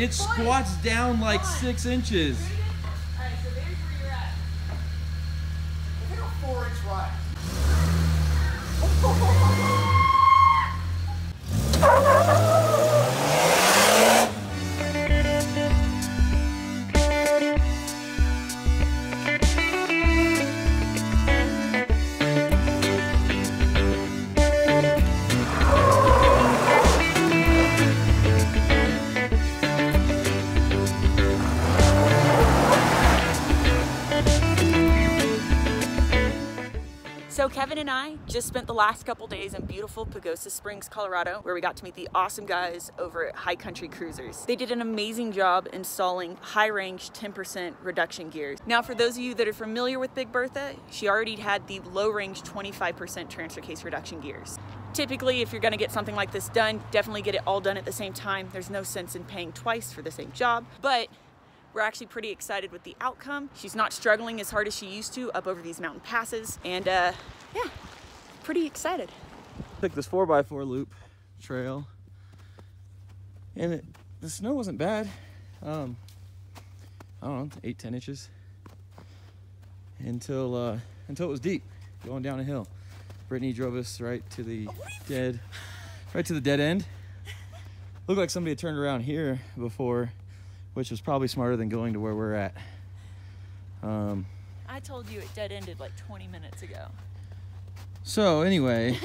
It squats down like 6 inches. Alright, so there's where you're at. Look at a 4-inch rise. So Kevin and I just spent the last couple days in beautiful Pagosa Springs, Colorado, where we got to meet the awesome guys over at High Country Cruisers. They did an amazing job installing high-range 10% reduction gears. Now, for those of you that are familiar with Big Bertha, she already had the low-range 25% transfer case reduction gears. Typically, if you're gonna get something like this done, definitely get it all done at the same time. There's no sense in paying twice for the same job, but we're actually pretty excited with the outcome. She's not struggling as hard as she used to up over these mountain passes, and yeah, pretty excited. Took this 4x4 loop trail, and the snow wasn't bad. I don't know, 8-10 inches until it was deep, going down a hill. Brittany drove us right to the dead end. Looked like somebody had turned around here before, which was probably smarter than going to where we're at. I told you it dead-ended like 20 minutes ago. So anyway,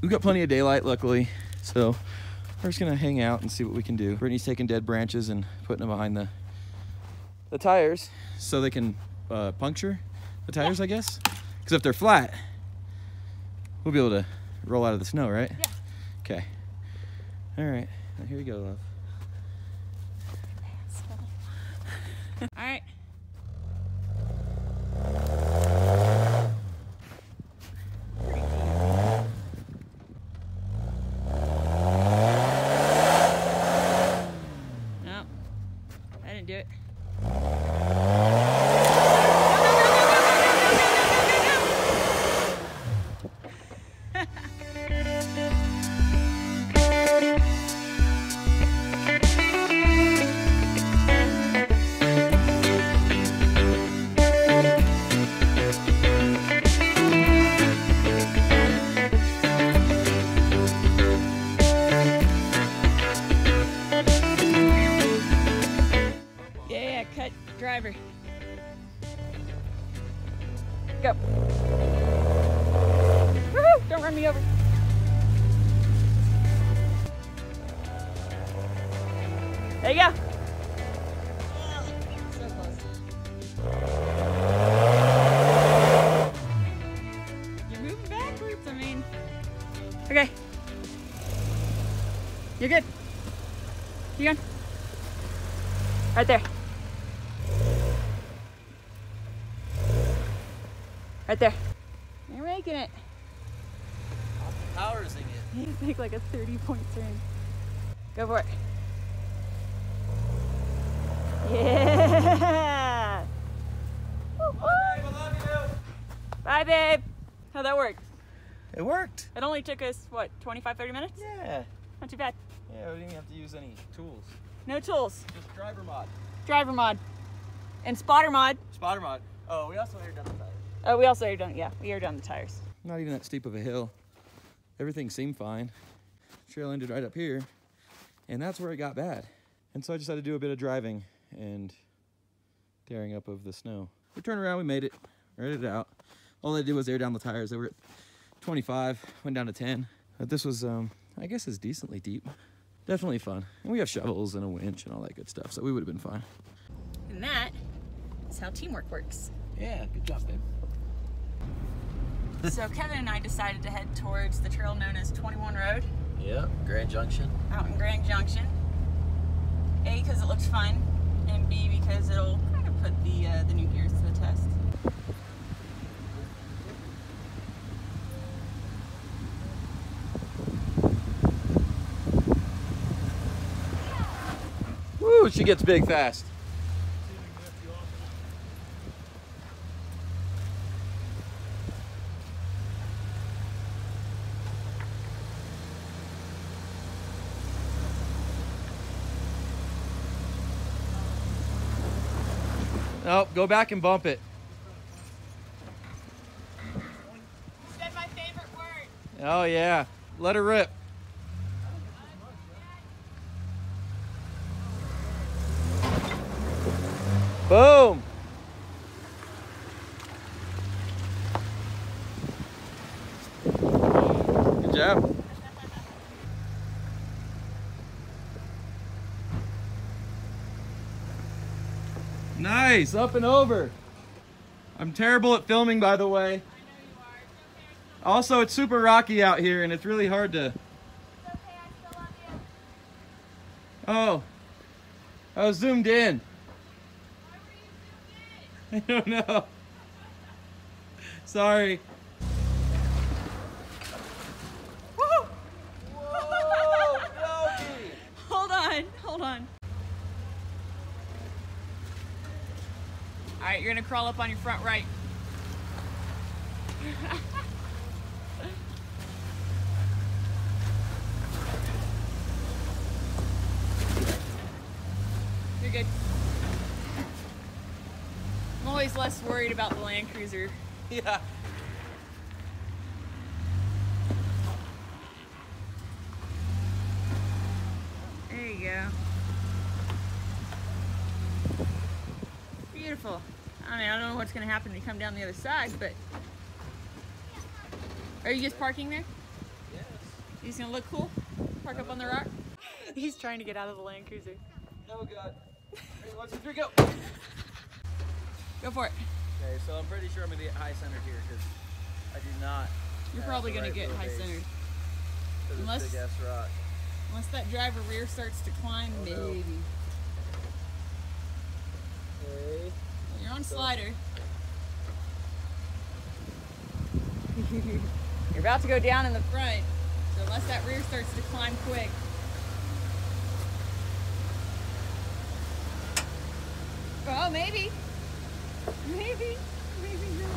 we've got plenty of daylight, luckily. So we're just gonna hang out and see what we can do. Brittany's taking dead branches and putting them behind the tires so they can puncture the tires, I guess. Because if they're flat, we'll be able to roll out of the snow, right? Yeah. Okay. All right, now here we go, love. All right. No, I didn't do it. Driver. Go. Woohoo! Don't run me over. There you go. So close. You're moving backwards, I mean. Okay. You're good. Keep going. Right there. Right there. You're making it. Powers in it. You take like a 30-point turn. Go for it. Yeah. Bye, babe, I love you. Bye, babe. How'd that work? It worked. It only took us, what, 25-30 minutes? Yeah. Not too bad. Yeah, we didn't have to use any tools. No tools. Just driver mod. Driver mod. And spotter mod. Spotter mod. Oh, we also aired down the tires. Oh, we also aired down, yeah, we aired down the tires. Not even that steep of a hill. Everything seemed fine. Trail ended right up here, and that's where it got bad. And so I just had to do a bit of driving and tearing up of the snow. We turned around, we made it, aired it out. All I did was air down the tires. They were at 25, went down to 10. But this was, I guess, is decently deep. Definitely fun. And we have shovels and a winch and all that good stuff, so we would have been fine. And that is how teamwork works. Yeah, good job, babe. So Kevin and I decided to head towards the trail known as 21 Road. Yeah, Grand Junction. Out in Grand Junction. A, because it looks fun, and B, because it'll kind of put the new gears to the test. Woo, she gets big fast. Nope, go back and bump it. You said my favorite word. Oh yeah, let her rip. Boom. Good job. Nice, up and over. I'm terrible at filming, by the way. I know you are. It's okay. Also, it's super rocky out here, and it's really hard to... It's okay. I still love you. Oh, I was zoomed in. Why were you zoomed in? I don't know. Sorry. Woo! Whoa, doggy. Hold on, hold on. All right, you're gonna crawl up on your front right. You're good. I'm always less worried about the Land Cruiser. Yeah. There you go. Beautiful. I mean, I don't know what's gonna happen when you come down the other side, but... Are you just parking there? Yes. You just gonna look cool? Park up on the rock? He's trying to get out of the Land Cruiser. Oh God. Ready, 1, 2, 3, go. Go for it. Okay, so I'm pretty sure I'm gonna get high centered here because I do not. You're have probably the gonna right get high wheelbase centered. for this Unless- big ass rock. Unless that driver rear starts to climb, Oh, no. maybe. Okay. Well, you're on slider. You're about to go down in the front, so unless that rear starts to climb quick. Oh, maybe. Maybe. Maybe not.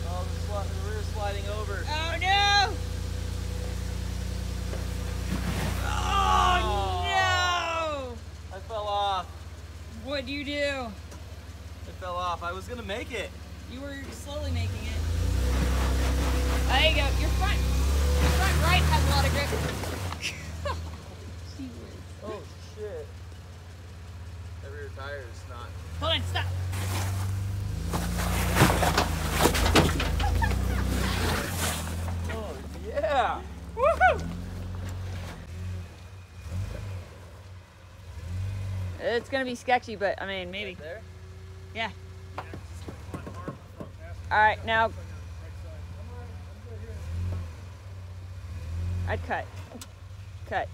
Oh, the rear's sliding over. Oh no! Oh no! I fell off. What'd you do? It fell off. I was gonna make it. You were slowly making it. There you go. Your front right has a lot of grip. Gee whiz. Oh shit. That rear tire is not. Hold on, stop. Oh yeah. Woohoo! It's gonna be sketchy, but I mean, maybe. Right there? Yeah. All right, now. I'd cut. Cut.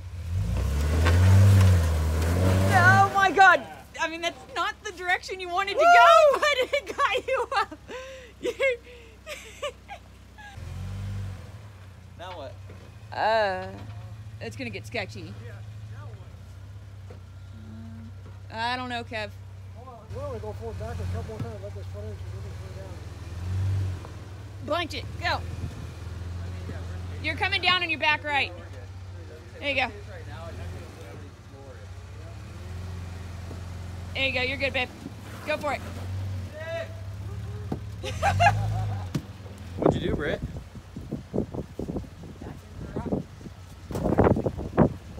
Oh my God! I mean, that's not the direction you wanted to go, but it got you up. Now what? It's gonna get sketchy. I don't know, Kev. We're only going forward back a couple more times. Let this front end down. Blank it. Go. You're coming down on your back right. There you go. There you go. You're good, babe. Go for it. What'd you do, Britt?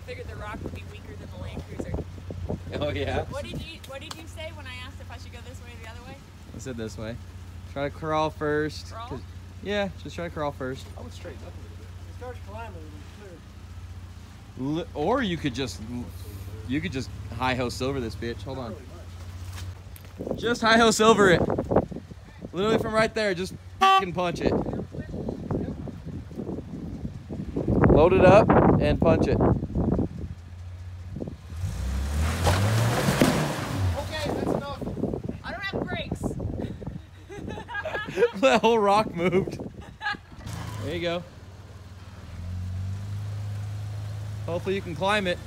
Figured the rock would be weaker than the Land Cruiser. Oh yeah. What did you say when I asked if I should go this way or the other way? I said this way. Try to crawl first. Crawl? 'Cause- Yeah, just try to crawl first. I would straighten up a little bit. It starts climbing, it'll be clear. Or you could just hi-ho silver this bitch. Hold on. Just hi-ho silver it. Literally from right there, just fucking punch it. Load it up and punch it. Okay, that's enough. I don't have brakes. That whole rock moved. There you go. Hopefully you can climb it.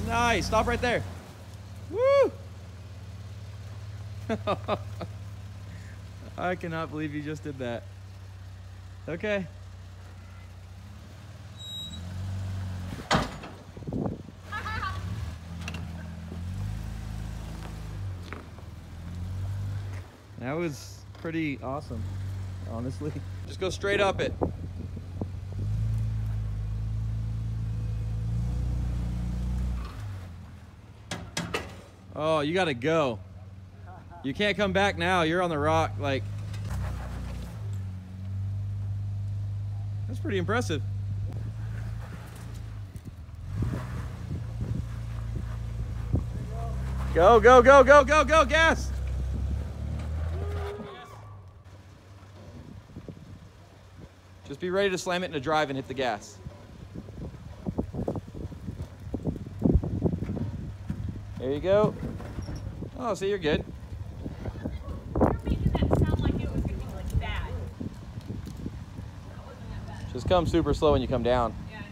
Nice. Stop right there. Woo! I cannot believe you just did that. Okay. That was pretty awesome, honestly. Just go straight up it. Oh, you gotta go. You can't come back now. You're on the rock. Like, that's pretty impressive. Go, go, go, go, go, go, gas. Just be ready to slam it into drive and hit the gas. There you go. Oh, see, you're good. You're making that sound like it was gonna be like that. Just come super slow when you come down. Yeah, I know.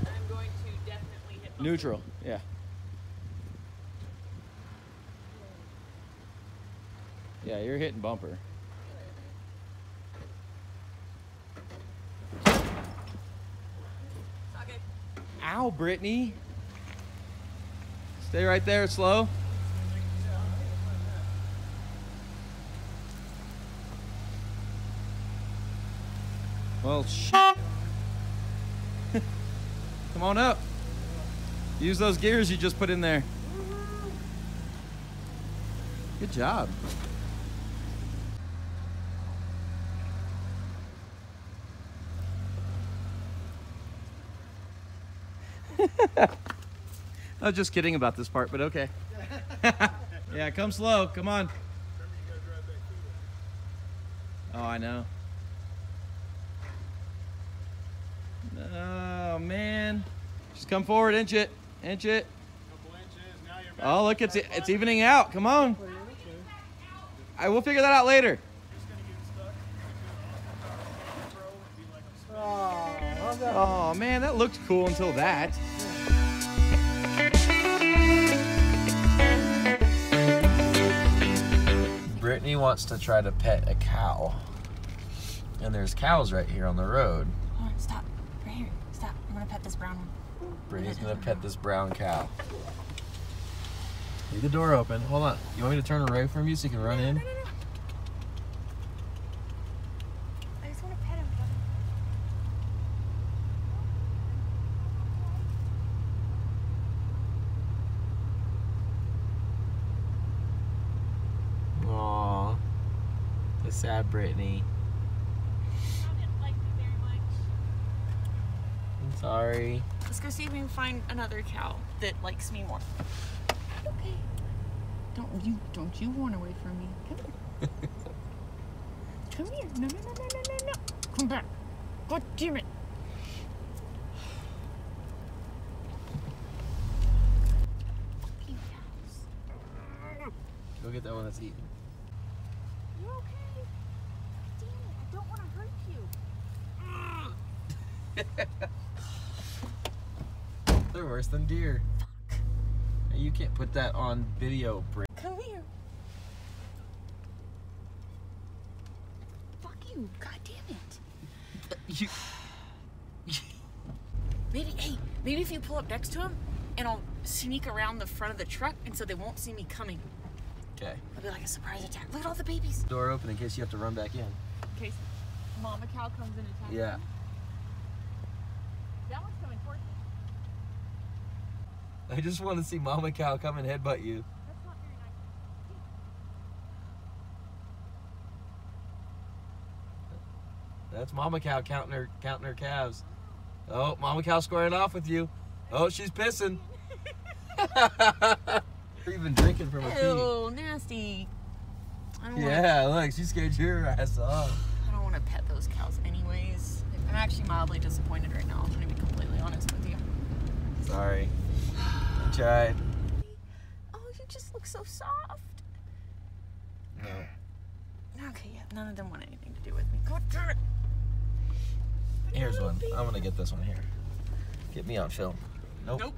I'm going to definitely hit bumper. Neutral, yeah. Yeah, you're hitting bumper. Okay. Ow, Brittany. Stay right there, slow. Well, shit. Come on up. Use those gears you just put in there. Good job. I was just kidding about this part, but okay. Yeah, come slow. Come on. Oh, I know. Oh, man. Just come forward, inch it. Inch it. Oh, look, it's evening out. Come on. I will figure that out later. Oh, man, that looked cool until that. Brittany wants to try to pet a cow. And there's cows right here on the road. Hold on, stop. Right here. Stop. I'm gonna pet this brown one. Brittany's gonna pet this brown cow. Leave the door open. Hold on. You want me to turn away from you so you can run in? No. I just wanna pet him. Aww. The sad Brittany. I didn't like it very much. I'm sorry. Let's go see if we can find another cow that likes me more. Okay. Don't you run away from me. Come here. Come here. No. Come back. God damn it. Fucking cows. Go get that one that's eating. You okay? Damn it, I don't want to hurt you. They're worse than deer. Fuck. You can't put that on video, Britt. Come here. Fuck you. God damn it. Maybe if you pull up next to him and I'll sneak around the front of the truck and so they won't see me coming. Okay. It'll be like a surprise attack. Look at all the babies. Door open in case you have to run back in. In case mama cow comes in and attacks Yeah. me. That one's coming towards me. I just want to see Mama Cow come and headbutt you. That's not very nice. That's Mama Cow counting her calves. Oh, Mama Cow squaring off with you. Oh, she's pissing. You're even drinking from a pee. Ew, nasty. I don't Yeah, look, she scared your ass off. I don't want to pet those cows anyways. I'm actually mildly disappointed right now. I'm going to be completely honest with you. Sorry. I tried. Oh, you just look so soft. No. Okay, yeah, none of them want anything to do with me. God damn it. Here's one. I'm gonna get this one here. Get me on film. Nope. Nope.